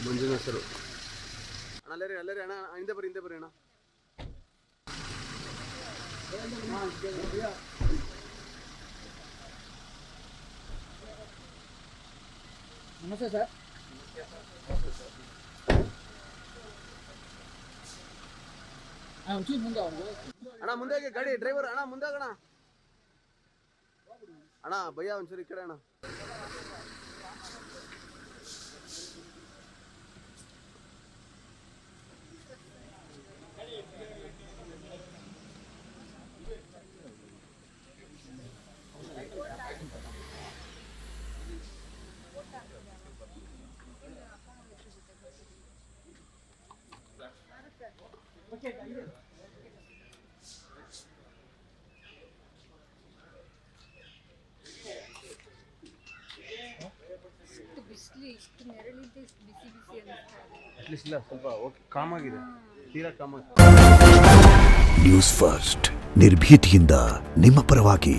ಮಂಜುನ ಹೆಸರು. ಅಣ್ಣ ಅಲ್ಲೇ ಅಣ್ಣ ಹಿಂದೆ ಬರ್ರಿ ಅಣ್ಣ. ನಮಸ್ತೆ ಸರ್. ಅಣ್ಣ ಮುಂದೆ ಗಾಡಿ ಡ್ರೈವರ್ ಅಣ್ಣ ಮುಂದೆ ಅಣ್ಣ ಭಯ್ಯ ಒಂದ್ಸರಿ ಈ ಕಡೆ ಅಣ್ಣ. ಇಷ್ಟು ನೆರಳಿದ್ದು ಬಿಸಿ ಅಟ್ಲೀಸ್ಟ್ ಇಲ್ಲ ಸ್ವಲ್ಪ ಓಕೆ ಕಾಮ್ ಆಗಿದೆ, ತೀರಾ ಕಾಮ್ ಆಗಿದೆ. ನ್ಯೂಸ್ ಫಸ್ಟ್ ನಿರ್ಭೀತಿಯಿಂದ ನಿಮ್ಮ ಪರವಾಗಿ.